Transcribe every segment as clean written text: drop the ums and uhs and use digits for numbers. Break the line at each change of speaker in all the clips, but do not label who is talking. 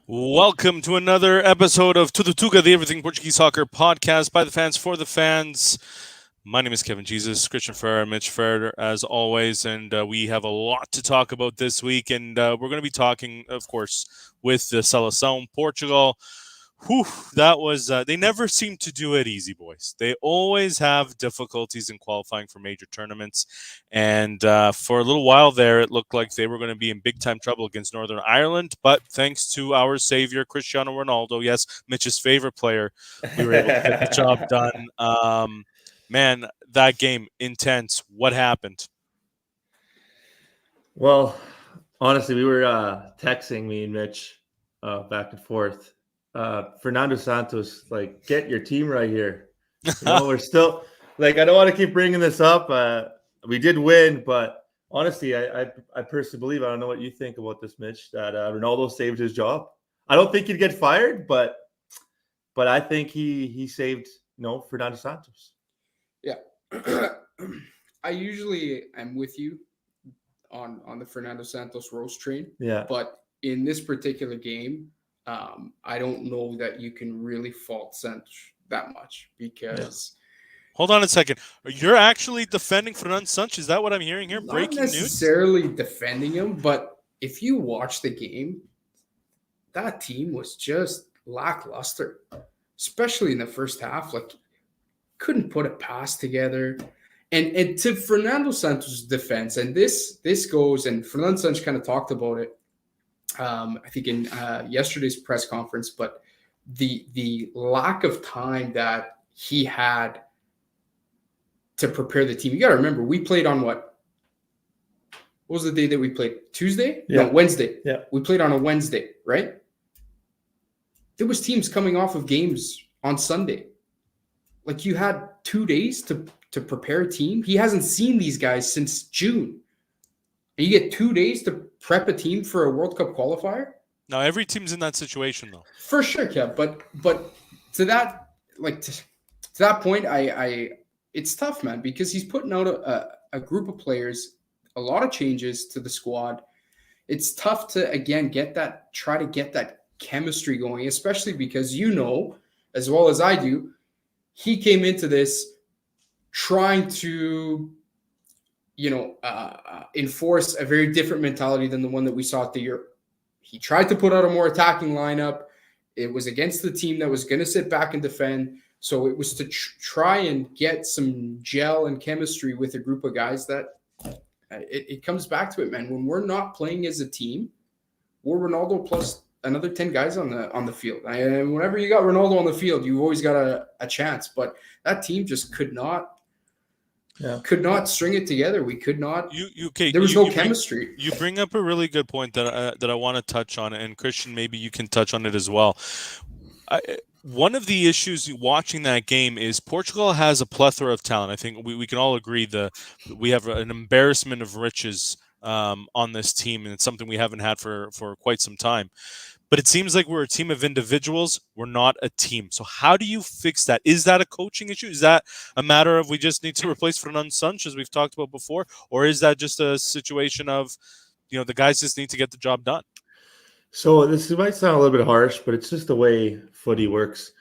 Welcome to another episode of Tudo Tuga, the Everything Portuguese Soccer podcast by the fans for the fans. My name is Kevin Jesus, Christian Ferrer, Mitch Ferrer, as always, and we have a lot to talk about this week. And we're going to be talking, of course, with the Seleção, Portugal. Whew, that was, they never seem to do it easy, boys. They always have difficulties in qualifying for major tournaments. And for a little while there, it looked like they were going to be in big-time trouble against Northern Ireland. But thanks to our savior, Cristiano Ronaldo, yes, Mitch's favorite player, we were able to get the job done. Man, that game, intense. What happened?
Well, honestly, we were texting, me and Mitch, back and forth. Fernando Santos, like, get your team right here. We're still, like, I don't want to keep bringing this up. We did win, but honestly, I personally believe, I don't know what you think about this, Mitch, that Ronaldo saved his job. I don't think he'd get fired, but I think he saved, Fernando Santos.
Yeah. I usually am with you on the Fernando Santos roast train.
Yeah.
But in this particular game, I don't know that you can really fault Santos that much because...
Yeah. Hold on a second. You're actually defending Fernando Santos? Is that what I'm hearing here? Breaking news?
Not necessarily defending him, but if you watch the game, that team was just lackluster, especially in the first half. Like, couldn't put a pass together. And to Fernando Santos' defense, and this goes, and Fernando Santos kind of talked about it, I think in yesterday's press conference, but the lack of time that he had to prepare the team. You got to remember, we played on what was the day that we played? Tuesday?
Yeah.
No, Wednesday.
Yeah.
We played on a Wednesday, right? There was teams coming off of games on Sunday. Like, you had 2 days to prepare a team. He hasn't seen these guys since June. And you get 2 days to prep a team for a World Cup qualifier?
Now, every team's in that situation, though.
For sure, Kev. But to that, like, to that point, I it's tough, man, because he's putting out a group of players, a lot of changes to the squad. It's tough to, again, try to get that chemistry going, especially because, as well as I do, he came into this trying to, enforce a very different mentality than the one that we saw at the Euro. He tried to put out a more attacking lineup. It was against the team that was going to sit back and defend. So it was to try and get some gel and chemistry with a group of guys that it comes back to it, man. When we're not playing as a team, we're Ronaldo plus another 10 guys on the field. And whenever you got Ronaldo on the field, you've always got a chance. But that team just could not string it together. We could not. There was no chemistry.
You bring up a really good point that I want to touch on, and Christian, maybe you can touch on it as well. One of the issues watching that game is Portugal has a plethora of talent. I think we can all agree that we have an embarrassment of riches on this team, and it's something we haven't had for quite some time. But it seems like we're a team of individuals. We're not a team. So how do you fix that? Is that a coaching issue? Is that a matter of we just need to replace Fernando Santos, as we've talked about before? Or is that just a situation of, the guys just need to get the job done?
So this might sound a little bit harsh, but it's just the way footy works.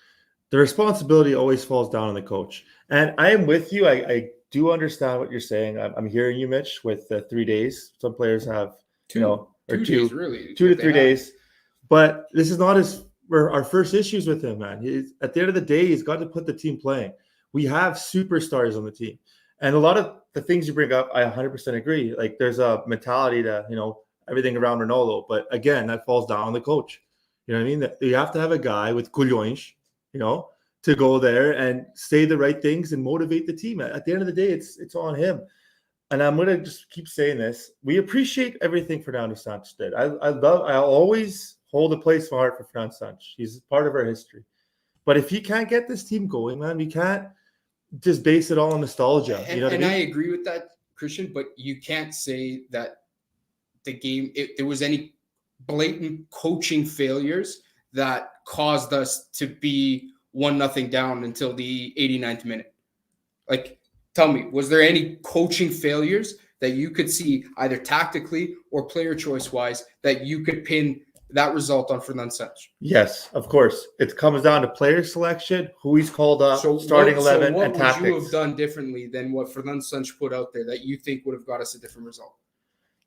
The responsibility always falls down on the coach. And I am with you. I do understand what you're saying. I'm hearing you, Mitch, with 3 days. Some players have,
2 days, really.
2 to 3 days. But this is not our first issues with him, man. At the end of the day, he's got to put the team playing. We have superstars on the team. And a lot of the things you bring up, I 100% agree. Like, there's a mentality to, everything around Ronaldo. But again, that falls down on the coach. You know what I mean? That you have to have a guy with culhões, to go there and say the right things and motivate the team. At the end of the day, it's on him. And I'm going to just keep saying this. We appreciate everything Fernando Santos did. I always hold a place for heart for Fernando Santos. He's part of our history. But if he can't get this team going, man, we can't just base it all on nostalgia.
And I agree with that, Christian, but you can't say that the game, there was any blatant coaching failures that caused us to be 1-0 down until the 89th minute. Like, tell me, was there any coaching failures that you could see either tactically or player choice wise that you could pin that result on Fernand Sanch?
Yes, of course. It comes down to player selection, who he's called up, starting 11,
what
and
would
tactics.
you have done differently than what Fernand Sanch put out there that you think would have got us a different result?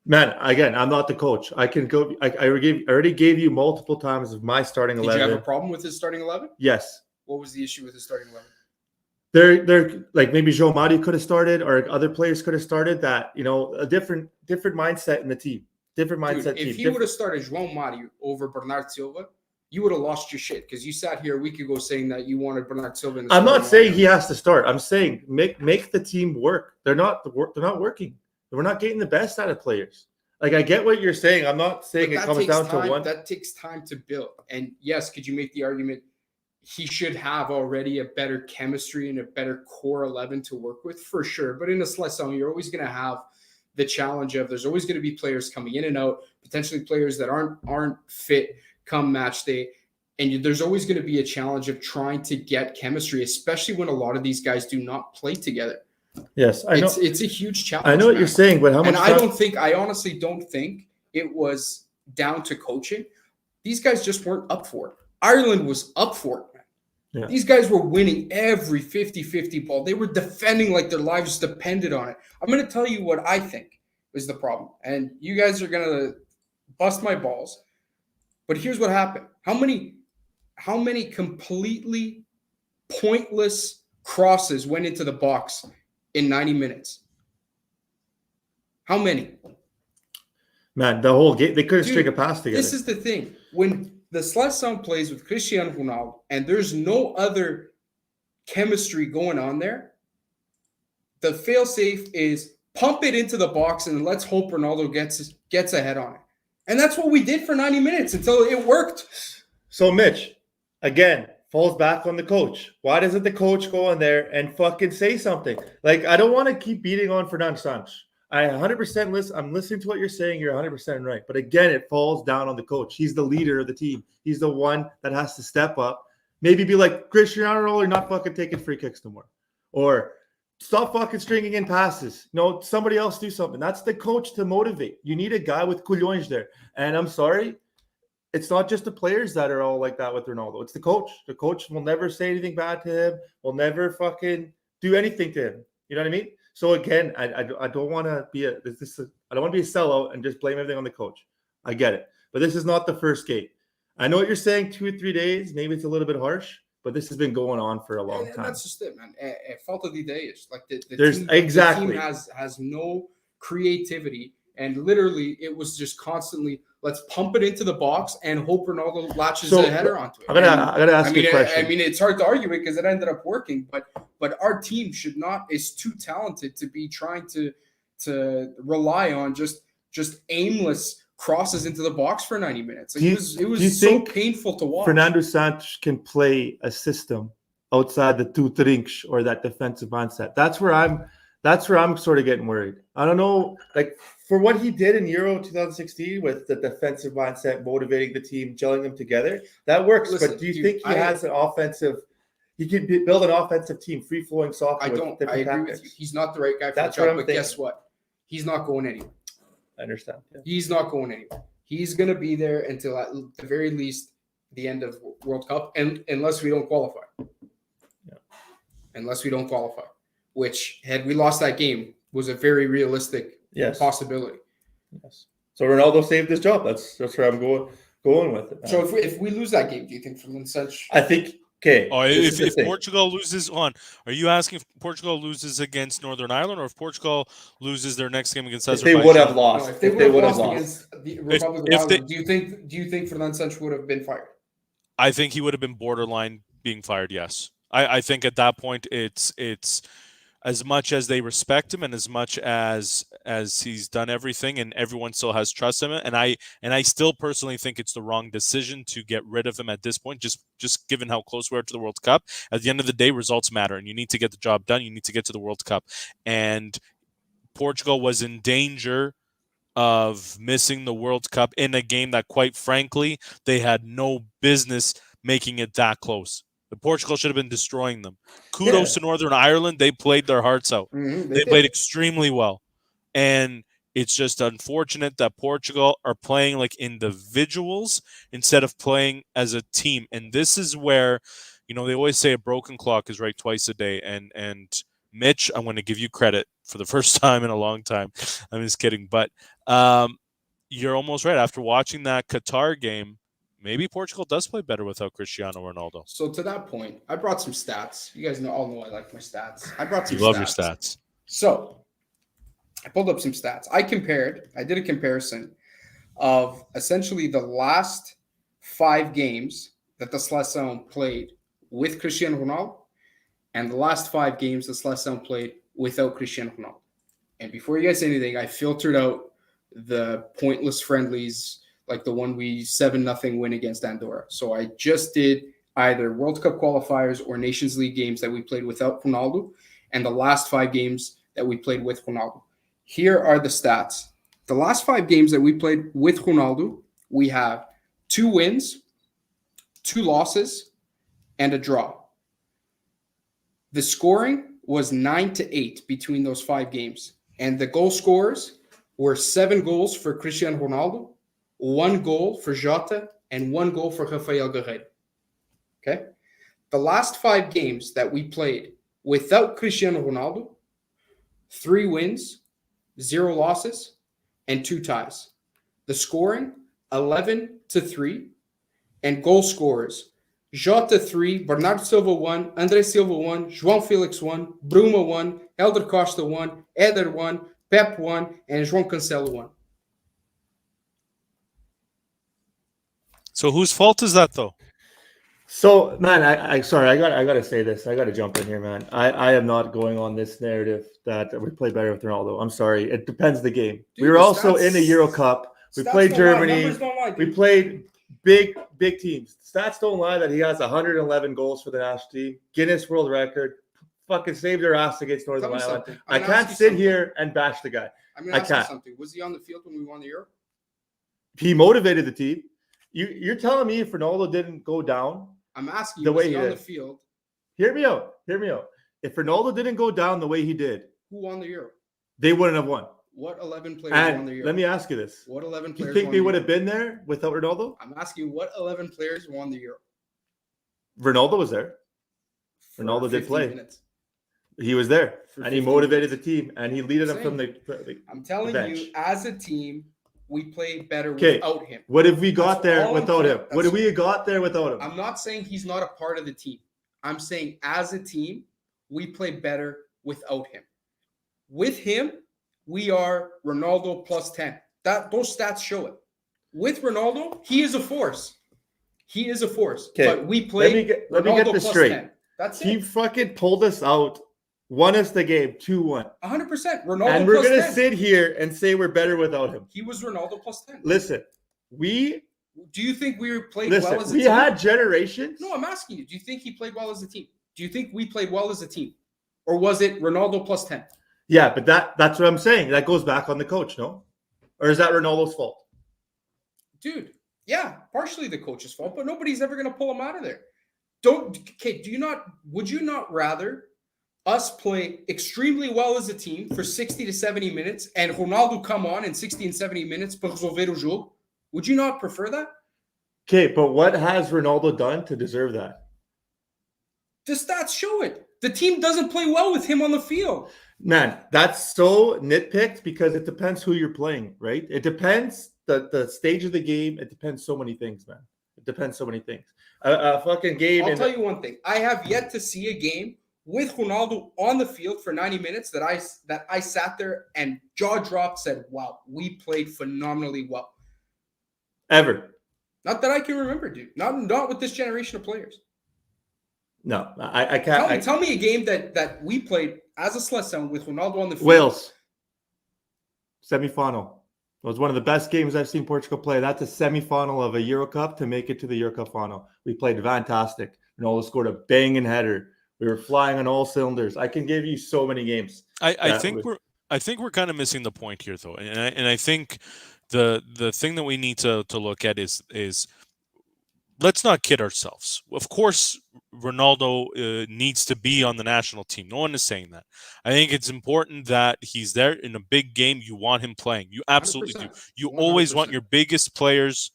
Man, again, I'm not the coach. I can go. I already gave you multiple times of my starting 11.
Did you have a problem with his starting 11?
Yes.
What was the issue with his starting 11?
They're like maybe Joe Madi could have started, or other players could have started. That a different mindset in the team. Different mindset.
Dude, if he would have started João Mário over Bernard Silva, you would have lost your shit because you sat here a week ago saying that you wanted Bernard Silva.
I'm not saying he has to start. I'm saying make the team work. They're not working. We're not getting the best out of players. Like, I get what you're saying. I'm not saying it comes down to one.
That takes time to build. And yes, could you make the argument he should have already a better chemistry and a better core 11 to work with? For sure. But in a Seleção, you're always going to have the challenge of there's always going to be players coming in and out, potentially players that aren't fit come match day. And there's always going to be a challenge of trying to get chemistry, especially when a lot of these guys do not play together.
Yes, I know.
It's a huge challenge.
I know what you're saying, but how much?
And I honestly don't think it was down to coaching. These guys just weren't up for it. Ireland was up for it, man. Yeah. These guys were winning every 50-50 ball. They were defending like their lives depended on it. I'm going to tell you what I think was the problem. And you guys are going to bust my balls. But here's what happened. How many completely pointless crosses went into the box in 90 minutes? How many?
Man, the whole game, they couldn't string a pass together.
This is the thing. When the Seleção plays with Cristiano Ronaldo and there's no other chemistry going on there, the fail-safe is pump it into the box and let's hope Ronaldo gets ahead on it. And that's what we did for 90 minutes until it worked.
So, Mitch, again, falls back on the coach. Why doesn't the coach go in there and fucking say something? Like, I don't want to keep beating on Fernand Sanch. I 100% listen. I'm listening to what you're saying. You're 100% right. But again, it falls down on the coach. He's the leader of the team. He's the one that has to step up. Maybe be like, Cristiano Ronaldo, you're not fucking taking free kicks no more. Or stop fucking stringing in passes. No, somebody else do something. That's the coach to motivate. You need a guy with culhões there. And I'm sorry, it's not just the players that are all like that with Ronaldo. It's the coach. The coach will never say anything bad to him. Will never fucking do anything to him. You know what I mean? So again, I don't want to be I don't want to be a sellout and just blame everything on the coach. I get it, but this is not the first game. I know what you're saying. 2 or 3 days, maybe it's a little bit harsh, but this has been going on for a long time.
That's just it, man. Falta de ideias. Like the
team
has no creativity, and literally it was just constantly let's pump it into the box and hope Ronaldo latches a header onto it.
I gotta ask you a question.
I mean, it's hard to argue it because it ended up working, but our team is too talented to be trying to rely on just aimless crosses into the box for 90 minutes. Like, it was so painful to watch.
Fernando Santos can play a system outside the two trinks or that defensive mindset. That's where I'm sort of getting worried. I don't know, like for what he did in Euro 2016 with the defensive mindset, motivating the team, gelling them together, that works. Listen, but do you think he has an offensive? He can build an offensive team, free-flowing soccer.
I agree with you. He's not the right guy for the job, but guess what? He's not going anywhere.
I understand. Yeah.
He's not going anywhere. He's going to be there until at the very least the end of World Cup, and unless we don't qualify.
Yeah. Unless
we don't qualify, which had we lost that game was a very realistic possibility.
Yes. So Ronaldo saved his job. That's where I'm going with it.
So if we lose that game, do you think Fernand Sanch?
I think. Okay.
Oh, if Portugal loses are you asking if Portugal loses against Northern Ireland or if Portugal loses their next game against Azerbaijan?
If they would have lost.
No, if they would have lost against the Republic of Ireland, do you think Fernand Sanch would have been fired?
I think he would have been borderline being fired, yes. I think at that point it's as much as they respect him and as much as he's done everything and everyone still has trust in him, and I still personally think it's the wrong decision to get rid of him at this point, just given how close we are to the World Cup. At the end of the day, results matter, and you need to get the job done. You need to get to the World Cup, and Portugal was in danger of missing the World Cup in a game that, quite frankly, they had no business making it that close. The Portugal should have been destroying them. Kudos to Northern Ireland. They played their hearts out.
Mm-hmm,
they played extremely well. And It's just unfortunate that Portugal are playing like individuals instead of playing as a team. And this is where, they always say a broken clock is right twice a day. And Mitch, I'm going to give you credit for the first time in a long time. I'm just kidding. But you're almost right. After watching that Qatar game, maybe Portugal does play better without Cristiano Ronaldo.
So to that point, I brought some stats. You guys all know I like my stats. I brought some
You love your stats.
So I pulled up some stats. I did a comparison of essentially the last 5 games that the Seleção played with Cristiano Ronaldo and the last 5 games the Seleção played without Cristiano Ronaldo. And before you guys say anything, I filtered out the pointless friendlies, like the one we 7-0 win against Andorra. So I just did either World Cup qualifiers or Nations League games that we played without Ronaldo and the last 5 games that we played with Ronaldo. Here are the stats. The last 5 games that we played with Ronaldo, we have 2 wins, 2 losses, and a draw. The scoring was 9-8 between those 5 games. And the goal scorers were 7 goals for Cristiano Ronaldo, 1 goal for Jota, and 1 goal for Rafael Guerreiro. Okay? The last 5 games that we played without Cristiano Ronaldo, 3 wins, 0 losses, and 2 ties. The scoring, 11-3, and goal scorers, Jota 3, Bernardo Silva 1, André Silva 1, João Felix 1, Bruma 1, Helder Costa 1, Eder 1, Pep 1, and João Cancelo 1.
So whose fault is that, though?
So, man, I sorry, I got to say this. I got to jump in here, man. I am not going on this narrative that we play better with Ronaldo. I'm sorry. It depends the game.
Dude,
we were also in the Euro Cup. We played Germany. We played big teams. Stats don't lie that he has 111 goals for the national team. Guinness World Record. Fucking saved their ass against Northern Ireland. I can't sit here and bash the guy.
I'm going to ask you something. Was he on the field when we won the Euro?
He motivated the team. You're telling me if Ronaldo didn't go down,
I'm asking you, was he on the field?
Hear me out. If Ronaldo didn't go down the way he did,
who won the Euro?
They wouldn't have won.
What 11 players won the Euro?
Let me ask you this.
What 11 players
You think they would have been there without Ronaldo?
I'm asking you, what 11 players won the Euro?
Ronaldo was there. Ronaldo did play.
Minutes.
He was there, and he motivated the team, and he leaded them from the
I'm telling you, as a team, we played better
without
him.
What if we got there without him? What if we got there without him?
I'm not saying he's not a part of the team. I'm saying as a team, we play better without him. With him, we are Ronaldo plus 10. Those stats show it. With Ronaldo, he is a force. He is a force.
Okay.
But we played
let me get this straight.
10. That's
he
it.
fucking pulled us out. Won us the game 2-1.
100%. Ronaldo
and we're
plus
gonna
10.
sit here and say we're better without him.
He was Ronaldo plus 10.
Listen,
do you think we played well as a team?
We had generations.
No, I'm asking you. Do you think he played well as a team? Do you think we played well as a team? Or was it Ronaldo plus 10?
Yeah, but that's what I'm saying. That goes back on the coach, no? Or is that Ronaldo's fault?
Dude, yeah, partially the coach's fault, but nobody's ever going to pull him out of there. Would you not rather us play extremely well as a team for 60 to 70 minutes and Ronaldo come on in 60 and 70 minutes para resolver o jogo? Would you not prefer that?
Okay, but what has Ronaldo done to deserve that?
The stats show it. The team doesn't play well with him on the field.
Man, that's so nitpicked because it depends who you're playing, right? It depends the stage of the game. It depends so many things, man. It depends so many things. A fucking game.
I'll tell you one thing. I have yet to see a game with Ronaldo on the field for 90 minutes that I sat there and jaw dropped, said, wow, we played phenomenally well.
Ever.
Not that I can remember, dude. Not with this generation of players.
No, I can't.
Tell me a game that we played as a Seleção with Ronaldo on the field.
Wales. Semi-final. It was one of the best games I've seen Portugal play. That's a semi-final of a Euro Cup to make it to the Euro Cup final. We played fantastic. Ronaldo scored a banging header. We were flying on all cylinders. I can give you so many games.
I think we're kind of missing the point here, though, and I think the thing that we need to look at is let's not kid ourselves. Of course, Ronaldo needs to be on the national team. No one is saying that. I think it's important that he's there in a big game. You want him playing. You absolutely do.
100%.
You always want your biggest players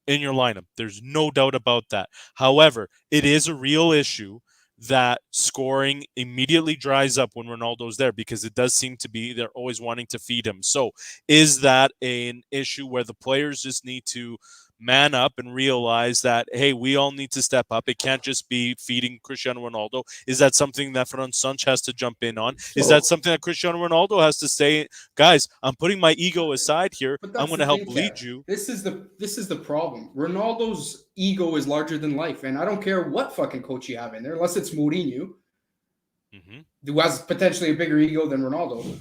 in your lineup. There's no doubt about that. However, it is a real issue that scoring immediately dries up when Ronaldo's there, because it does seem to be they're always wanting to feed him. So is that an issue where the players just need to man up and realize that, hey, we all need to step up? It can't just be feeding Cristiano Ronaldo. Is that something that Fernando Santos has to jump in on? Is that something that Cristiano Ronaldo has to say, guys, I'm putting my ego aside here. I'm going to help lead you.
This is the problem. Ronaldo's ego is larger than life, and I don't care what fucking coach you have in there, unless it's Mourinho, who has potentially a bigger ego than Ronaldo.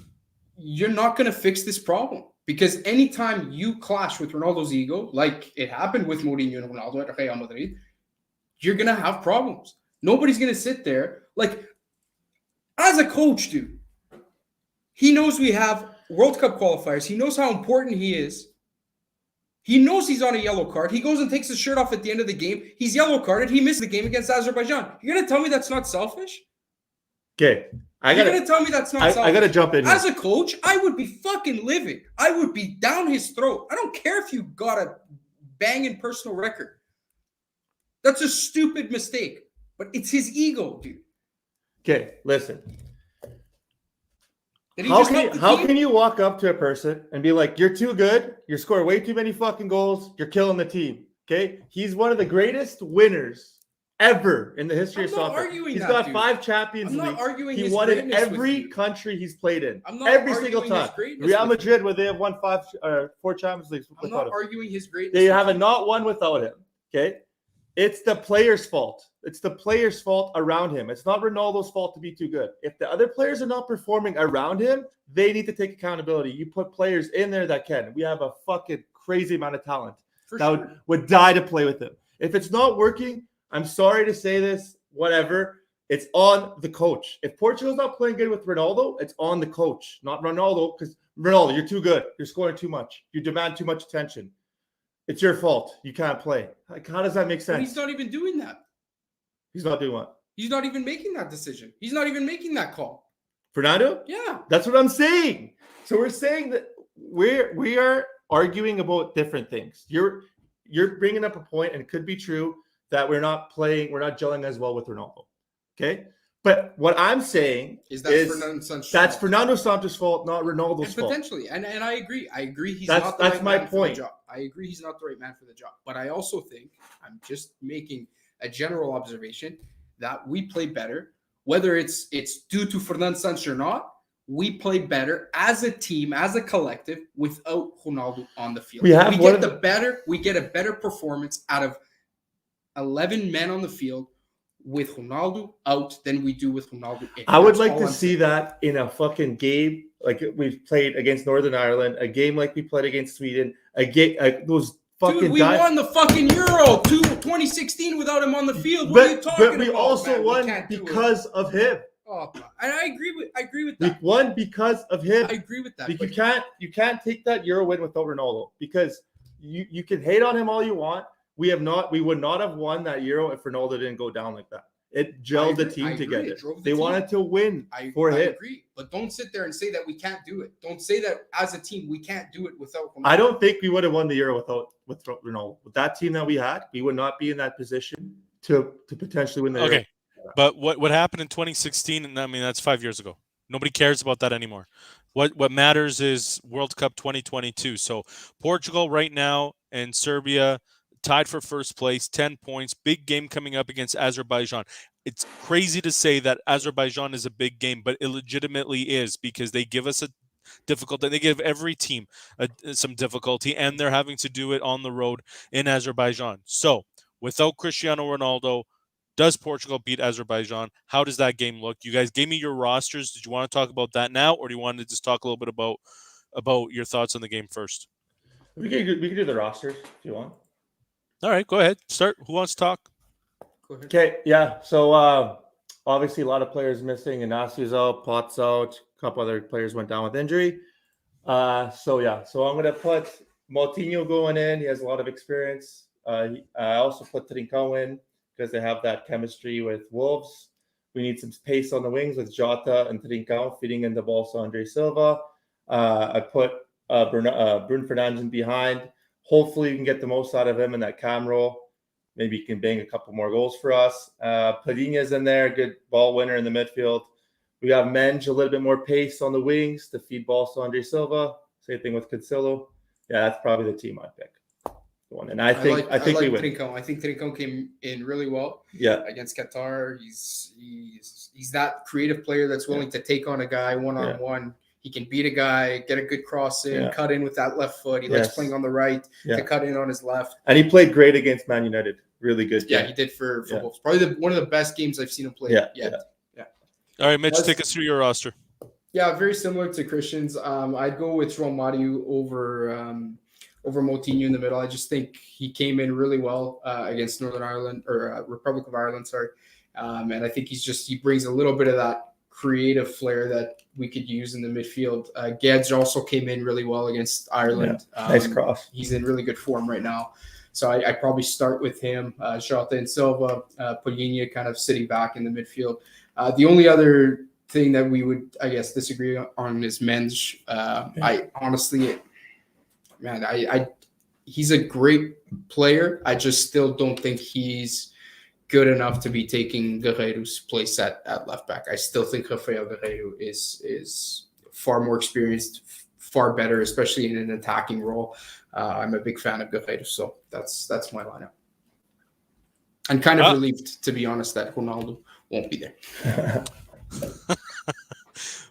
You're not going to fix this problem. Because anytime you clash with Ronaldo's ego, like it happened with Mourinho and Ronaldo at Real Madrid, you're going to have problems. Nobody's going to sit there. Like, as a coach, dude, he knows we have World Cup qualifiers. He knows how important he is. He knows he's on a yellow card. He goes and takes his shirt off at the end of the game. He's yellow carded. He missed the game against Azerbaijan. You're going to tell me that's not selfish?
Okay.
You're going to tell me that's not selfish?
I got to jump in here.
As a coach, I would be fucking livid. I would be down his throat. I don't care if you got a banging personal record. That's a stupid mistake. But it's his ego, dude.
Okay, listen. How can you walk up to a person and be like, you're too good, you're scoring way too many fucking goals, you're killing the team? Okay? He's one of the greatest winners ever in the history of soccer. He's got 5 Champions Leagues. He won in every country he's played in. Every single time. Real Madrid, where they have won 4 Champions Leagues without him. I'm not arguing his greatness. They haven't not won without him. Okay? It's the player's fault. It's the player's fault around him. It's not Ronaldo's fault to be too good. If the other players are not performing around him, they need to take accountability. You put players in there that can. We have a fucking crazy amount of talent would die to play with him. If it's not working, I'm sorry to say this, whatever, it's on the coach. If Portugal's not playing good with Ronaldo, it's on the coach, not Ronaldo, because Ronaldo, you're too good. You're scoring too much. You demand too much attention. It's your fault. You can't play. Like, how does that make sense?
But he's not even doing that.
He's not doing what?
He's not even making that decision. He's not even making that call.
Fernando?
Yeah.
That's what I'm saying. So we're saying that we are arguing about different things. You're bringing up a point, and it could be true, that we're not gelling as well with Ronaldo. Okay? But what I'm saying is that's Fernando Santos' fault, not Ronaldo's fault.
Potentially. And I agree. I agree he's not the right man for the job. I agree he's not the right man for the job. But I also think, I'm just making a general observation, that we play better. Whether it's due to Fernando Santos or not, we play better as a team, as a collective, without Ronaldo on the field. We get a better performance out of 11 men on the field with Ronaldo out than we do with Ronaldo in.
I would like to see that in a fucking game like we've played against Northern Ireland, a game like we played against Sweden, those fucking
Dude, we won the fucking Euro 2016 without him on the field. What are you talking about?
But we also won because of him.
Oh, and I agree with that.
We won because of him.
I agree with that.
You can't take that Euro win without Ronaldo, because you can hate on him all you want. We would not have won that Euro if Ronaldo didn't go down like that. It gelled the team together. They wanted to win for him. I agree,
but don't sit there and say that we can't do it. Don't say that as a team we can't do it without Ronaldo.
I don't think we would have won the Euro with Ronaldo. With that team that we had, we would not be in that position to potentially win the Euro.
Okay, but what happened in 2016? And I mean, that's 5 years ago. Nobody cares about that anymore. What matters is World Cup 2022. So Portugal right now and Serbia tied for first place, 10 points. Big game coming up against Azerbaijan. It's crazy to say that Azerbaijan is a big game, but it legitimately is, because they give us a difficulty. They give every team some difficulty, and they're having to do it on the road in Azerbaijan. So without Cristiano Ronaldo, does Portugal beat Azerbaijan? How does that game look? You guys gave me your rosters. Did you want to talk about that now, or do you want to just talk a little bit about your thoughts on the game first?
We can do the rosters if you want.
All right, go ahead. Start. Who wants to talk?
Go ahead. Okay, yeah. So obviously a lot of players missing. Inasio's out, Potts out. A couple other players went down with injury. So I'm going to put Moutinho going in. He has a lot of experience. I also put Trincão in because they have that chemistry with Wolves. We need some pace on the wings with Jota and Trincão feeding in the ball to Andre Silva. I put Bruno Fernandes behind. Hopefully, we can get the most out of him in that cam role. Maybe he can bang a couple more goals for us. Padinha's in there, good ball winner in the midfield. We got Menge, a little bit more pace on the wings to feed balls to Andre Silva. Same thing with Cancelo. Yeah, that's probably the team I pick. And I think we win.
Trincão. I think Trincão came in really well.
Yeah,
against Qatar, he's that creative player that's willing to take on a guy one-on-one. He can beat a guy, get a good cross in, cut in with that left foot. He likes playing on the right to cut in on his left.
And he played great against Man United. Really good.
Yeah, he did for Wolves. Probably one of the best games I've seen him play yet. Yeah.
All right, Mitch, take us through your roster.
Yeah, very similar to Christian's. I'd go with João Mario over Moutinho in the middle. I just think he came in really well against Northern Ireland or Republic of Ireland, sorry. And I think he brings a little bit of that creative flair that we could use in the midfield. Gedge also came in really well against Ireland.
Yeah, nice cross.
He's in really good form right now. So I probably start with him, Jota and Silva, Padinha kind of sitting back in the midfield. The only other thing that we would, I guess, disagree on is Menge. I honestly, man, he's a great player. I just still don't think he's good enough to be taking Guerreiro's place at left back. I still think Rafael Guerreiro is far more experienced, far better, especially in an attacking role. I'm a big fan of Guerreiro, so that's my lineup. I'm kind of relieved, to be honest, that Ronaldo won't be there.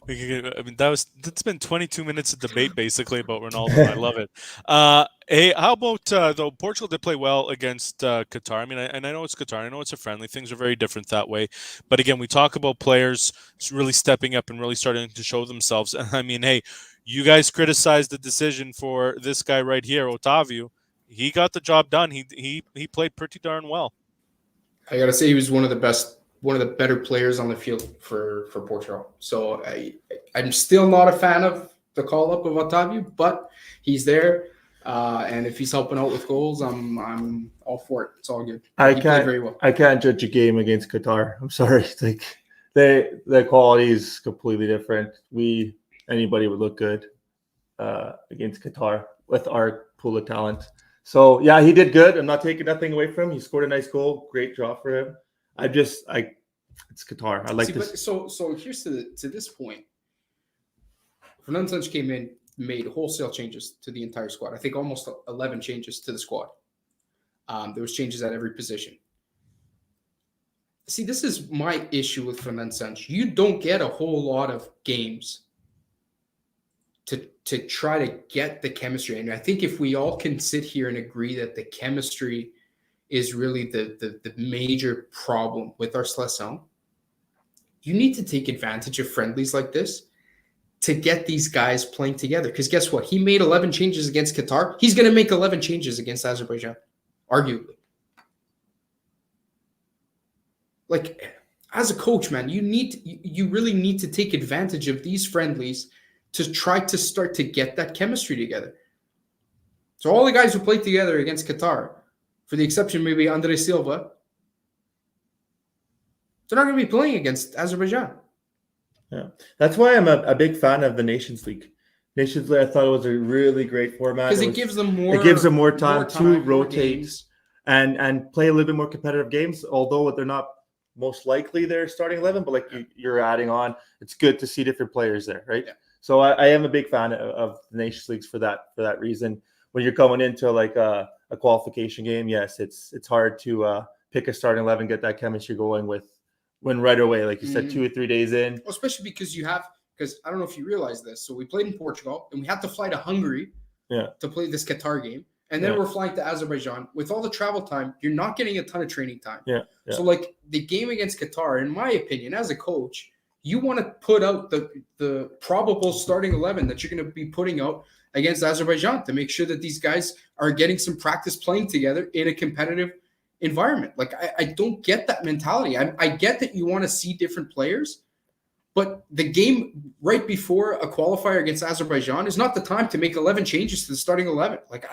I mean, that's been 22 minutes of debate basically about Ronaldo. I love it. Hey, how about though Portugal did play well against Qatar? I mean, I know it's Qatar. I know it's a friendly. Things are very different that way. But again, we talk about players really stepping up and really starting to show themselves. And I mean, hey, you guys criticized the decision for this guy right here, Otavio. He got the job done. He played pretty darn well.
I gotta say, he was one of the better players on the field for Portugal. So I'm still not a fan of the call-up of Otavio, but he's there. And if he's helping out with goals, I'm all for it. It's all good. He played very well.
I can't judge a game against Qatar. I'm sorry. Like the quality is completely different. Anybody would look good against Qatar with our pool of talent. So yeah, he did good. I'm not taking nothing away from him. He scored a nice goal. Great draw for him. It's Qatar. I like this.
So here's to this point. Fernando came in, made wholesale changes to the entire squad. I think almost 11 changes to the squad. There was changes at every position. See, this is my issue with Fernando Santos. You don't get a whole lot of games to try to get the chemistry. And I think if we all can sit here and agree that the chemistry is really the major problem with our Seleção, you need to take advantage of friendlies like this to get these guys playing together. Because guess what? He made 11 changes against Qatar. He's going to make 11 changes against Azerbaijan, arguably. Like, as a coach, man, you really need to take advantage of these friendlies to try to start to get that chemistry together. So all the guys who played together against Qatar, for the exception maybe Andre Silva, they're not going to be playing against Azerbaijan.
Yeah, that's why I'm a big fan of the Nations League. Nations League, I thought it was a really great format.
Because it gives them more
time to rotate and play a little bit more competitive games. Although they're not most likely their starting 11, but like you're adding on, it's good to see different players there, right? Yeah. So I am a big fan of the Nations Leagues for that reason. When you're going into like a qualification game, yes, it's hard to pick a starting 11, get that chemistry going when right away, like you said, 2 or 3 days in.
Well, especially because I don't know if you realize this. So we played in Portugal and we had to fly to Hungary to play this Qatar game. And then we're flying to Azerbaijan. With all the travel time, you're not getting a ton of training time.
Yeah.
So like the game against Qatar, in my opinion, as a coach, you want to put out the probable starting 11 that you're going to be putting out against Azerbaijan to make sure that these guys are getting some practice playing together in a competitive environment. Like, I don't get that mentality. I get that you want to see different players, but the game right before a qualifier against Azerbaijan is not the time to make 11 changes to the starting 11. Like,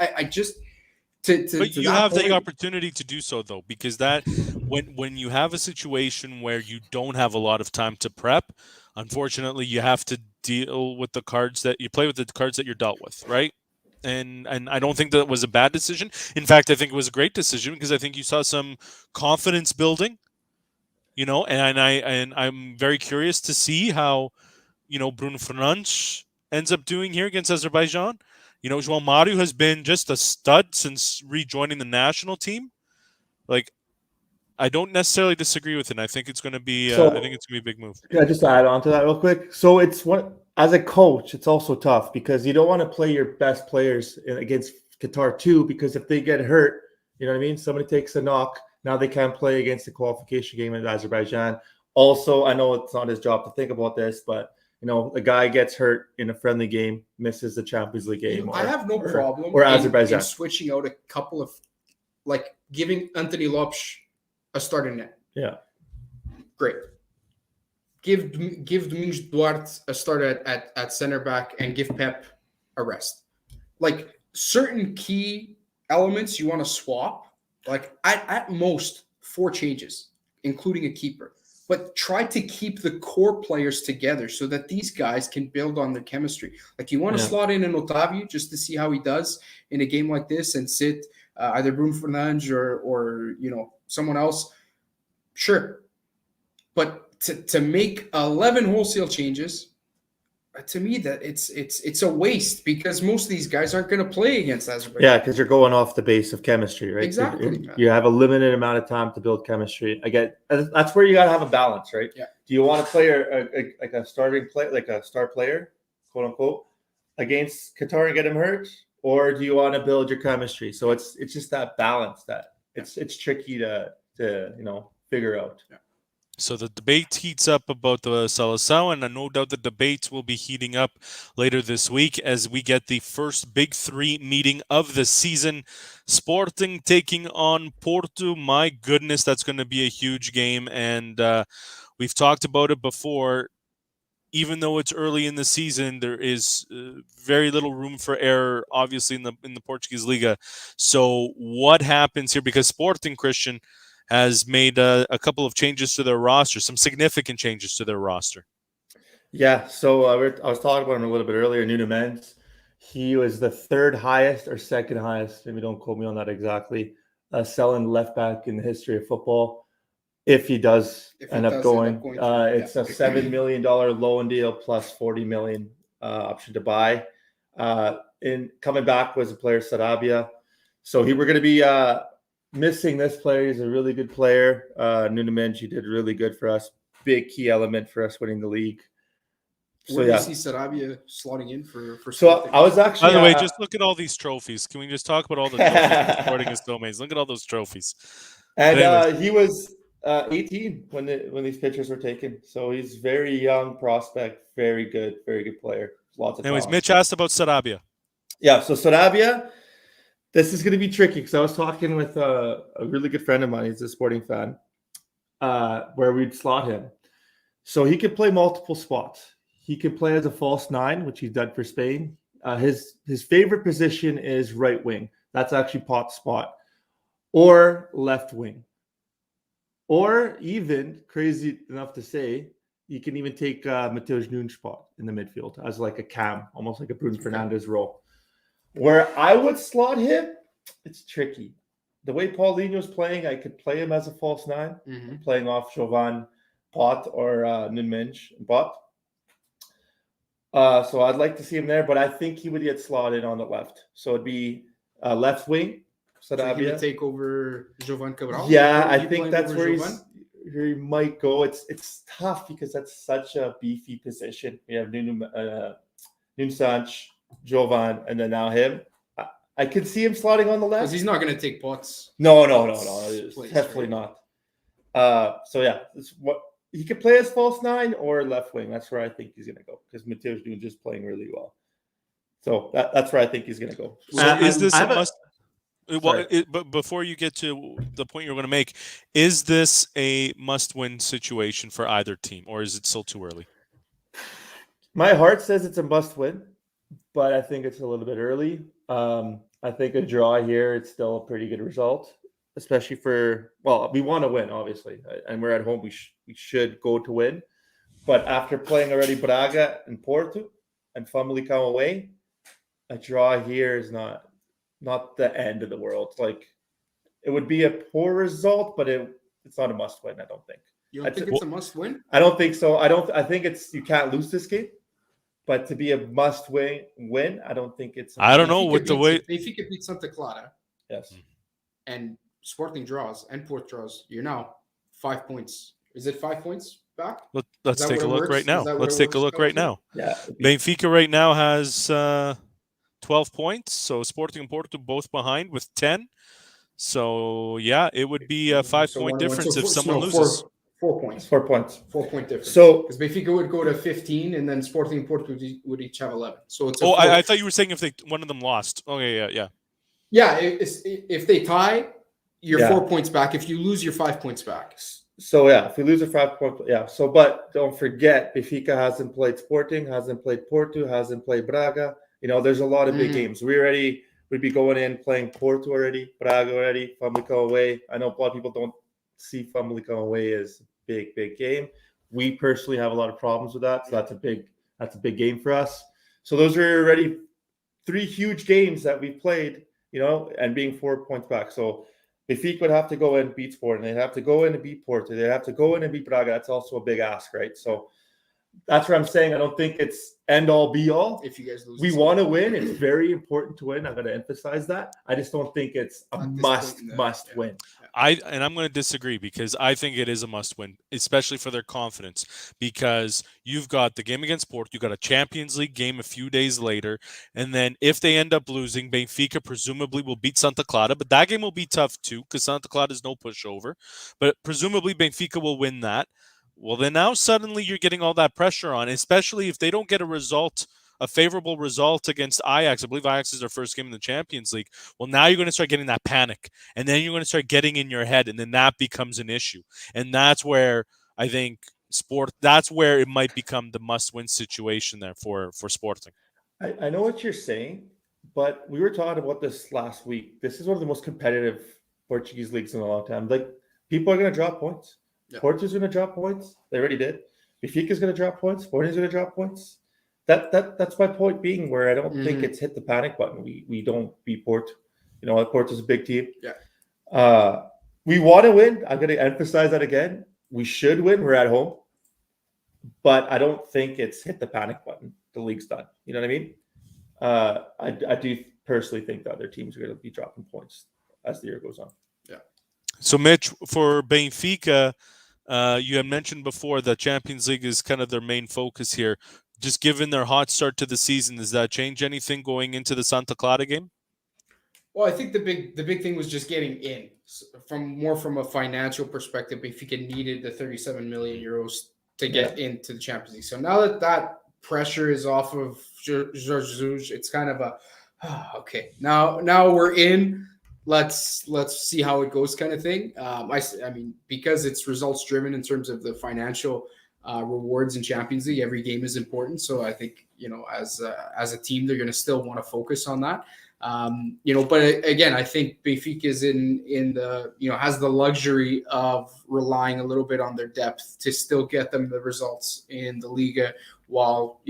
But
to
you
that
have the
point,
opportunity to do so, though, because that when you have a situation where you don't have a lot of time to prep, unfortunately, you have to deal with the cards that you play with, the cards that you're dealt with, right? And I don't think that was a bad decision. In fact, I think it was a great decision because I think you saw some confidence building, and I'm very curious to see how Bruno Fernandes ends up doing here against Azerbaijan. João Mario has been just a stud since rejoining the national team. Like, I don't necessarily disagree with it. I think it's going to be. I think it's going to be a big move.
Can I just add on to that real quick? So as a coach, it's also tough because you don't want to play your best players against Qatar too, because if they get hurt, you know what I mean? Somebody takes a knock. Now they can't play against the qualification game in Azerbaijan. Also, I know it's not his job to think about this, but a guy gets hurt in a friendly game, misses the Champions League game.
I have no problem
or Azerbaijan
in switching out a couple of, like giving Anthony Lopes a starting net.
Yeah,
great. Give Domingos Duarte a start at center back and give Pep a rest. Like certain key elements you want to swap. Like at most 4 changes, including a keeper. But try to keep the core players together so that these guys can build on their chemistry. Like you want to slot in an Otavio just to see how he does in a game like this and sit either Bruno Fernandes or someone else. Sure. But to make 11 wholesale changes, to me that it's a waste because most of these guys aren't going to play against Azerbaijan.
Yeah, because you're going off the base of chemistry, right?
Exactly.
You have a limited amount of time to build chemistry. Again, that's where you got to have a balance, right?
Yeah.
Do you want to play like a starting play, like a star player, quote unquote, against Qatar and get him hurt, or do you want to build your chemistry? So it's just that balance that it's tricky to figure out.
Yeah.
So the debate heats up about the Seleção, and no doubt the debates will be heating up later this week as we get the first Big 3 meeting of the season. Sporting taking on Porto. My goodness, that's going to be a huge game, and we've talked about it before. Even though it's early in the season, there is very little room for error, obviously, in the Portuguese Liga. So what happens here? Because Sporting, Christian, has made a couple of changes to their roster, some significant changes to their roster.
Yeah, so I was talking about him a little bit earlier, Nuno Mendes. He was the 3rd highest or 2nd highest, maybe don't quote me on that exactly, selling left back in the history of football. If he does end up going, it's a $7 million loan deal plus $40 million option to buy. In coming back was a player, Sarabia. So we're going to be missing this player. He's a really good player. Nuno Mendes, he did really good for us. Big key element for us winning the league.
So where do you see Sarabia slotting in for
So I was actually.
By the way, just look at all these trophies. Can we just talk about all the trophies Sporting is still made? Look at all those trophies.
And he was 18 when these pictures were taken. So he's very young prospect, very good player. Lots of.
Anyways,
talent.
Mitch asked about Sarabia.
Yeah, so Sarabia. This is going to be tricky because I was talking with a really good friend of mine. He's a Sporting fan, where we'd slot him. So he could play multiple spots. He could play as a false 9, which he's done for Spain. His favorite position is right wing. That's actually Pot's spot. Or left wing. Or even, crazy enough to say, you can even take Mateus Nunes' spot in the midfield as like a cam, almost like a Bruno Fernandes role. Where I would slot him, it's tricky. The way Paulinho's playing, I could play him as a false 9, playing off Jovan, Pot, or Nuno Mendes, Pot. So I'd like to see him there, but I think he would get slotted on the left. So it'd be left wing.
So he would take over Jovan Cabral?
Yeah, I think that's where he might go. It's tough because that's such a beefy position. We have Nuno Sanch, Jovan, and then now him. I could see him slotting on the left.
Because he's not going to take Potts.
No. Definitely not. So yeah, he could play as false 9 or left wing. That's where I think he's going to go because Mateus Nunes is playing really well. So that's where I think he's going to go.
So is this a must? But before you get to the point you're going to make, is this a must-win situation for either team, or is it still too early?
My heart says it's a must-win, but I think it's a little bit early. I think a draw here, it's still a pretty good result, especially we want to win, obviously, and we're at home. We should go to win. But after playing already Braga and Porto and Famalicão away, a draw here is not the end of the world. Like, it would be a poor result, but it's not a must win, I don't think.
You don't think it's a must win?
I don't think so. I think you can't lose this game. But to be a must win, I don't think it's.
I don't know with the way.
If you could beat Santa Clara,
yes,
and Sporting draws and Port draws, you're now 5 points. Is it 5 points back?
Let's take a look right now. Let's take a look right now.
Yeah.
Benfica right now has 12 points. So Sporting and Porto both behind with 10. So yeah, it would be a 5-point difference if someone loses.
4 points.
4 points.
4 point difference.
So
because Benfica would go to 15, and then Sporting and Porto would each have 11. So it's.
I thought you were saying if one of them lost. Okay, yeah.
Yeah, if they tie, you're 4 points back. If you lose, you're 5 points back.
So yeah, if we lose a 5 point, yeah. So but don't forget, Benfica hasn't played Sporting, hasn't played Porto, hasn't played Braga. There's a lot of big games. We'd be going in playing Porto already, Braga already, Famalicão away. I know a lot of people don't see Famalicão away as a big game. We personally have a lot of problems with that, so that's a big game for us. So those are already 3 huge games that we've played, and being 4 points back. So Benfica would have to go in and beat Sporting. They'd have to go in and beat Porto. They'd have to go in and beat Braga. That's also a big ask, right? So that's what I'm saying. I don't think it's end all be all.
If you guys lose,
we want to win. It's very important to win. I'm going to emphasize that. I just don't think it's a must win.
I'm going to disagree because I think it is a must win, especially for their confidence, because you've got the game against Porto, you've got a Champions League game a few days later, and then if they end up losing, Benfica presumably will beat Santa Clara, but that game will be tough too because Santa Clara is no pushover, but presumably Benfica will win that. Well, then now suddenly you're getting all that pressure on, especially if they don't get a favorable result against Ajax. I believe Ajax is their first game in the Champions League. Well, now you're going to start getting that panic, and then you're going to start getting in your head, and then that becomes an issue. And that's where I think that's where it might become the must-win situation there for Sporting.
I know what you're saying, but we were talking about this last week. This is one of the most competitive Portuguese leagues in a long time. Like, people are going to drop points. Yeah. Porto's going to drop points. They already did. Benfica's going to drop points. Sporting's going to drop points. That's my point being where I don't think it's hit the panic button. We don't beat Porto. Porto's a big team.
Yeah.
We want to win. I'm going to emphasize that again. We should win. We're at home. But I don't think it's hit the panic button. The league's done. You know what I mean? I do personally think the other teams are going to be dropping points as the year goes on.
Yeah.
So, Mitch, for Benfica, you had mentioned before that Champions League is kind of their main focus here. Just given their hot start to the season, does that change anything going into the Santa Clara game?
Well, I think the big thing was just getting in. From a financial perspective, Benfica needed the 37 million euros to get into the Champions League. So now that pressure is off of Jorge Jesus, it's kind of okay. Now we're in. Let's see how it goes, kind of thing. I mean, because it's results driven in terms of the financial rewards in Champions League, every game is important. So I think as a team, they're going to still want to focus on that. But again, I think Benfica is in the has the luxury of relying a little bit on their depth to still get them the results in the Liga while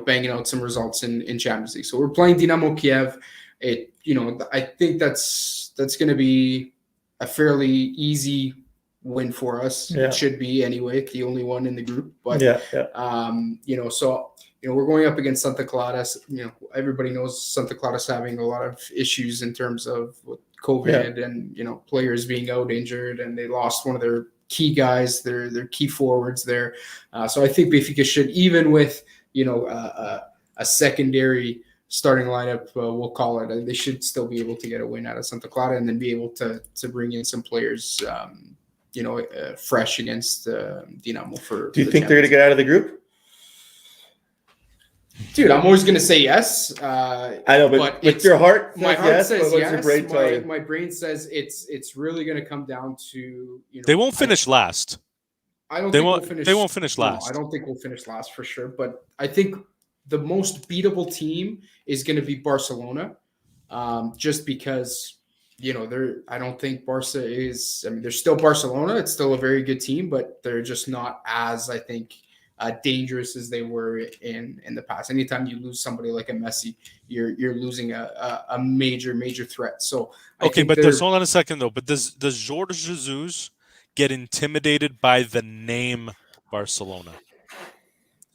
banging out some results in Champions League. So we're playing Dynamo Kiev. I think that's going to be a fairly easy win for us.
Yeah.
It should be anyway, the only one in the group. But
so
we're going up against Santa Clara. Everybody knows Santa Clara's having a lot of issues in terms of COVID and players being out injured, and they lost one of their key guys, their key forwards there. So I think Benfica should, even with a secondary starting lineup, we'll call it, they should still be able to get a win out of Santa Clara, and then be able to bring in some players fresh against Dinamo for.
Do you think they're going to get out of the group?
Dude, I'm always going to say yes.
I know, but with your heart,
my heart says yes.
Your brain
my brain says it's really going to come down to
they won't finish last.
I don't think we'll finish.
They won't finish last.
No, I don't think we'll finish last for sure. But I think the most beatable team is going to be Barcelona. just because, I don't think Barca is, they're still Barcelona. It's still a very good team, but they're just not as, I think, dangerous as they were in the past. Anytime you lose somebody like a Messi, you're losing a major threat. So
okay, but hold on a second though. But does Jorge Jesus get intimidated by the name Barcelona?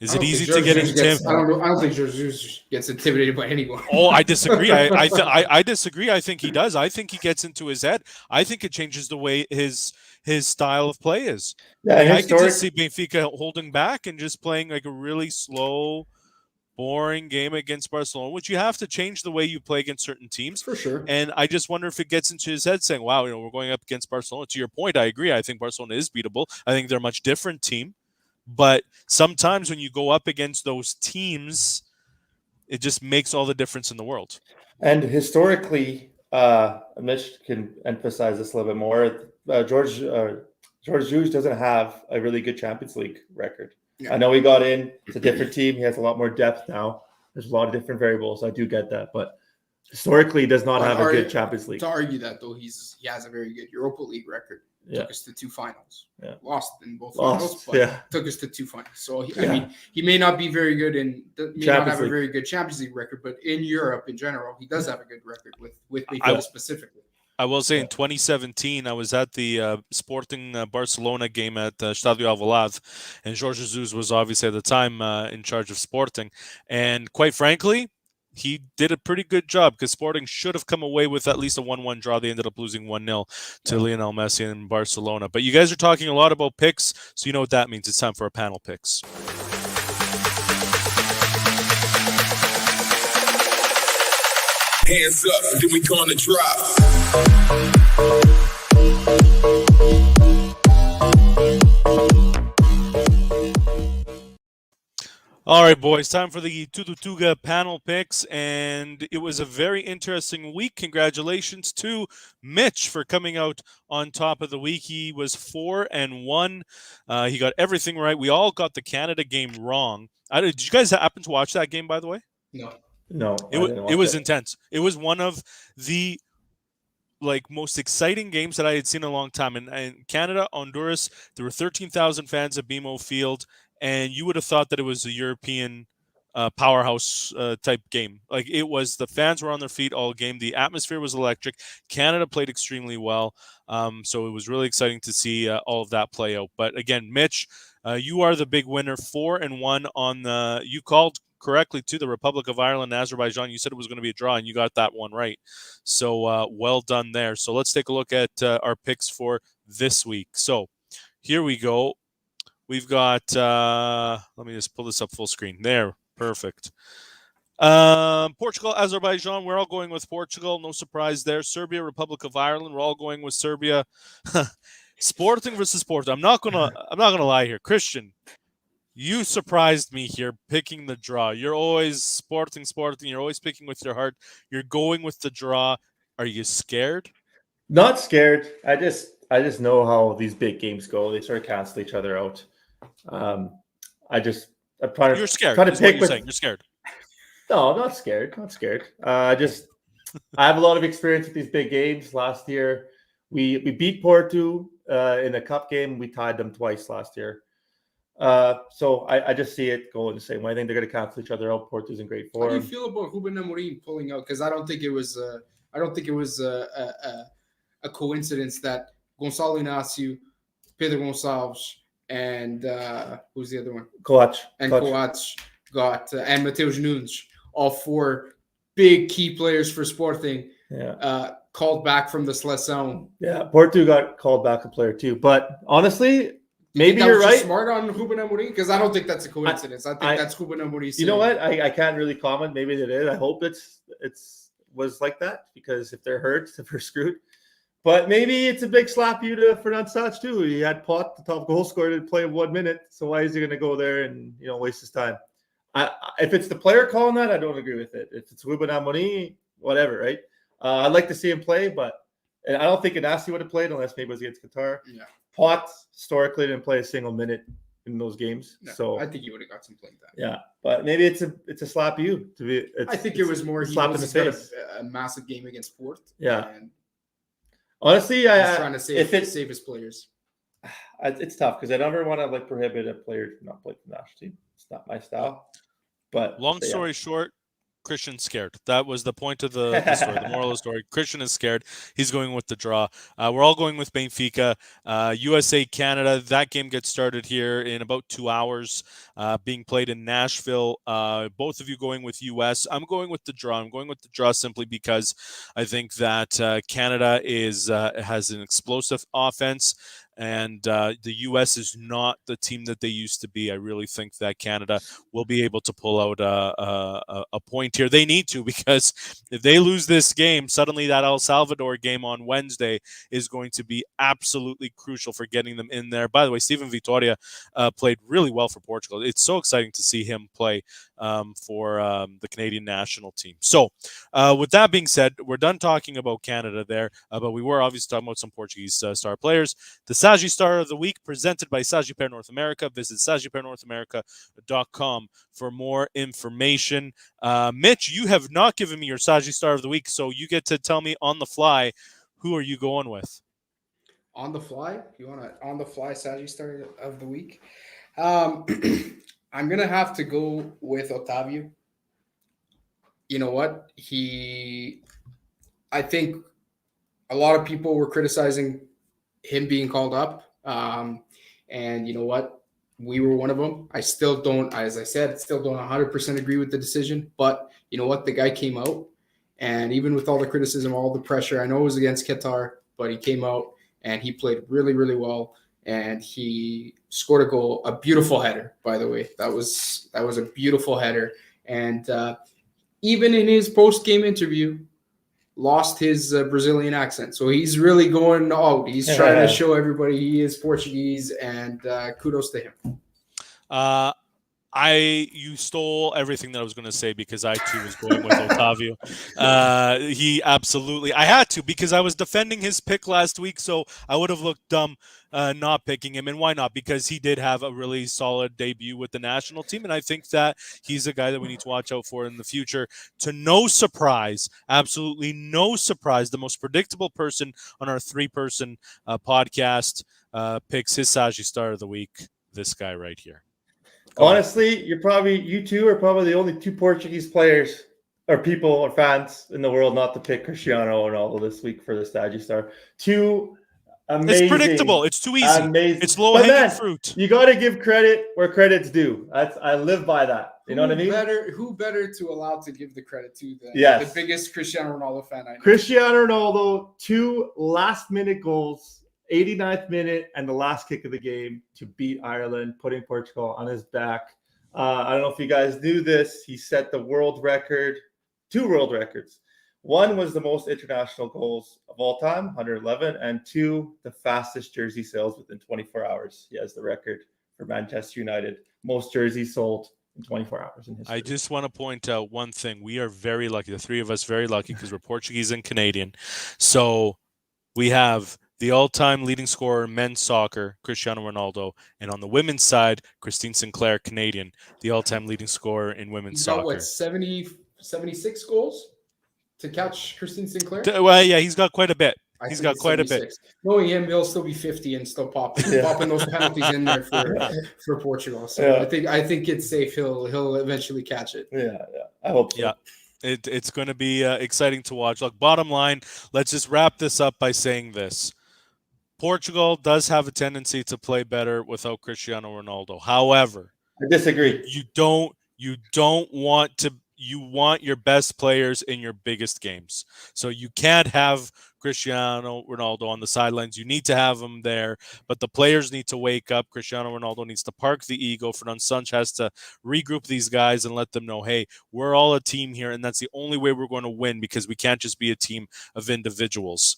Is it easy to get intimidated?
I don't think Jesus gets intimidated by anyone.
Oh, I disagree. I disagree. I think he does. I think he gets into his head. I think it changes the way his style of play is.
Yeah,
I can just see Benfica holding back and just playing like a really slow, boring game against Barcelona, which you have to change the way you play against certain teams.
For sure.
And I just wonder if it gets into his head saying, wow, we're going up against Barcelona. To your point, I agree. I think Barcelona is beatable. I think they're a much different team. But sometimes when you go up against those teams, it just makes all the difference in the world.
And historically, Mitch can emphasize this a little bit more. George Jesus doesn't have a really good Champions League record. Yeah. I know he got in. It's a different team. He has a lot more depth now. There's a lot of different variables. I do get that. But historically, he does not have a good Champions League.
To argue that, though, he has a very good Europa League record. Took us to 2 finals. Yeah. Lost in both finals, but took us to 2 finals. So, he may not be very good not have a very good Champions League record, but in Europe in general, he does have a good record with Benfica specifically.
I will say in 2017, I was at the Sporting Barcelona game at Estádio Alvalade, and Jorge Jesus was obviously at the time in charge of Sporting. And quite frankly, he did a pretty good job because Sporting should have come away with at least a 1-1 draw. They ended up losing 1-0 to Lionel Messi in Barcelona. But you guys are talking a lot about picks, so you know what that means. It's time for our panel picks.
Hands up, then we gonna drop.
All right, boys, time for the Tudo Tuga panel picks, and it was a very interesting week. Congratulations to Mitch for coming out on top of the week. He was 4-1. He got everything right. We all got the Canada game wrong. Did you guys happen to watch that game, by the way?
No.
It was intense. It was one of the most exciting games that I had seen in a long time. In Canada, Honduras, there were 13,000 fans at BMO Field. And you would have thought that it was a European powerhouse type game. Like it was, the fans were on their feet all game. The atmosphere was electric. Canada played extremely well. So it was really exciting to see all of that play out. But again, Mitch, you are the big winner, 4-1 on you called correctly to the Republic of Ireland and Azerbaijan. You said it was going to be a draw, and you got that one right. So well done there. So let's take a look at our picks for this week. So here we go. We've got, let me just pull this up full screen. There, perfect. Portugal, Azerbaijan, we're all going with Portugal. No surprise there. Serbia, Republic of Ireland, we're all going with Serbia. Sporting versus Porto. I'm not gonna lie here. Christian, you surprised me here picking the draw. You're always Sporting. You're always picking with your heart. You're going with the draw. Are you scared?
Not scared. I just know how these big games go. They sort of cancel each other out. I'm trying to.
You're scared.
Trying to pick
you're saying. You're scared.
No, not scared. Not scared. I have a lot of experience with these big games. Last year, we beat Porto in a cup game. We tied them twice last year. So I just see it going the same way. I think they're going to cancel each other out. Porto's in great form.
How do you feel about Ruben Amorim pulling out? Because I don't think it was a coincidence that Gonçalo Inácio, Pedro Gonçalves, and who's the other one?
Coates
got and Mateus Nunes, all 4 big key players for Sporting, called back from the Seleção.
Yeah, Porto got called back a player too. But honestly, maybe you're right.
Smart on Ruben Amorim, because I don't think that's a coincidence. I think that's Ruben Amorim.
You know what? I can't really comment. Maybe it is. I hope it's was like that, because if they're hurt, if they're screwed. But maybe it's a big slap you to Fernand Sagi too. He had Pot, the top goal scorer, to play 1 minute. So why is he going to go there and waste his time? If it's the player calling that, I don't agree with it. If it's Ruben Amorim, whatever, right? I'd like to see him play, but I don't think Inácio would have played unless maybe it was against Qatar.
Yeah.
Pot historically didn't play a single minute in those games.
No,
So
I think he would have got some playing time.
yeah, but maybe it's a slap you to be.
I think it was more
a
he
slap in
knows
the
he's got
face.
a massive game against Port.
Yeah.
And
Honestly,
he's trying to save his players.
it's tough because I never want to like prohibit a player to not play for the national team. It's not my style. But
Long
yeah.
story short, Christian's scared. That was the point of the story. The moral of the story. Christian is scared. He's going with the draw. We're all going with Benfica. USA, Canada. That game gets started here in about 2 hours, being played in Nashville. Both of you going with US. I'm going with the draw. I'm going with the draw simply because I think that Canada has an explosive offense. And the U.S. is not the team that they used to be. I really think that Canada will be able to pull out a point here. They need to, because if they lose this game, suddenly that El Salvador game on Wednesday is going to be absolutely crucial for getting them in there. By the way, Steven Vitória played really well for Portugal. It's so exciting to see him play for the Canadian national team. So with that being said, we're done talking about Canada there, but we were obviously talking about some Portuguese star players. The Sagi Star of the Week, presented by Sagi Pair North America. Visit SagiPairNorthAmerica.com for more information. Mitch, you have not given me your Sagi Star of the Week, so you get to tell me on the fly, who are you going with?
On the fly? You want to on the fly Sagi Star of the Week? I'm going to have to go with Otavio. You know what? I think a lot of people were criticizing him being called up. And you know what? We were one of them. I still don't, as I said, 100% agree with the decision. But you know what? The guy came out. And even with all the criticism, all the pressure, I know it was against Qatar, but he came out and he played really, really well. And he scored a goal, a beautiful header, by the way. That was a beautiful header. And even in his post-game interview, lost his Brazilian accent. So he's really going out. He's trying to show everybody he is Portuguese, and kudos to him.
You stole everything that I was going to say, because I too was going with Otavio. He absolutely, I had to, because I was defending his pick last week, so I would have looked dumb not picking him. And why not? Because he did have a really solid debut with the national team, and I think that he's a guy that we need to watch out for in the future. To no surprise, absolutely no surprise, the most predictable person on our three-person podcast picks his Sagi Star of the Week, this guy right here.
Honestly, you two are probably the only two Portuguese players or people or fans in the world not to pick Cristiano Ronaldo this week for the Sagi Star. Two amazing.
It's predictable. It's too easy.
Amazing.
It's low-hanging fruit.
You got to give credit where credit's due. I live by that. You know what I mean?
Who better to allow to give the credit to than the biggest Cristiano Ronaldo fan I know? Cristiano
Ronaldo, 2 last-minute goals. 89th minute and the last kick of the game to beat Ireland, putting Portugal on his back. I don't know if you guys knew this. He set the world record, 2 world records. One was the most international goals of all time, 111, and 2, the fastest jersey sales within 24 hours. He has the record for Manchester United, most jerseys sold in 24 hours in history.
I just want to point out one thing. We are very lucky, the three of us very lucky, because we're Portuguese and Canadian. So we have the all-time leading scorer in men's soccer, Cristiano Ronaldo, and on the women's side, Christine Sinclair, Canadian, the all-time leading scorer in women's soccer.
He's got, 76 goals to catch Christine Sinclair?
Well, yeah, he's got quite a bit. He's got quite 76. A bit.
Knowing him, he'll still be 50 and still popping those penalties in there for Portugal. So I think it's safe. He'll eventually catch it.
Yeah. I hope so.
Yeah. It's going to be exciting to watch. Look, bottom line, let's just wrap this up by saying this. Portugal does have a tendency to play better without Cristiano Ronaldo. However,
I disagree.
You want your best players in your biggest games. So you can't have Cristiano Ronaldo on the sidelines. You need to have him there, but the players need to wake up. Cristiano Ronaldo needs to park the ego. Fernando Santos has to regroup these guys and let them know, hey, we're all a team here, and that's the only way we're going to win, because we can't just be a team of individuals,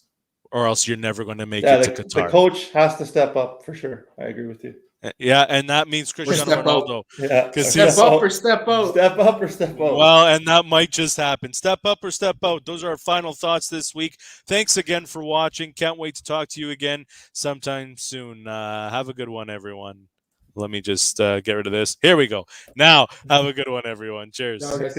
or else you're never going to make it to Qatar.
The coach has to step up for sure. I agree with you.
Yeah, and that means Cristiano Ronaldo.
Yeah.
Step up or step out.
Step up or step out.
Well, and that might just happen. Step up or step out. Those are our final thoughts this week. Thanks again for watching. Can't wait to talk to you again sometime soon. Have a good one, everyone. Let me just get rid of this. Here we go. Now, have a good one, everyone. Cheers.
No, guys.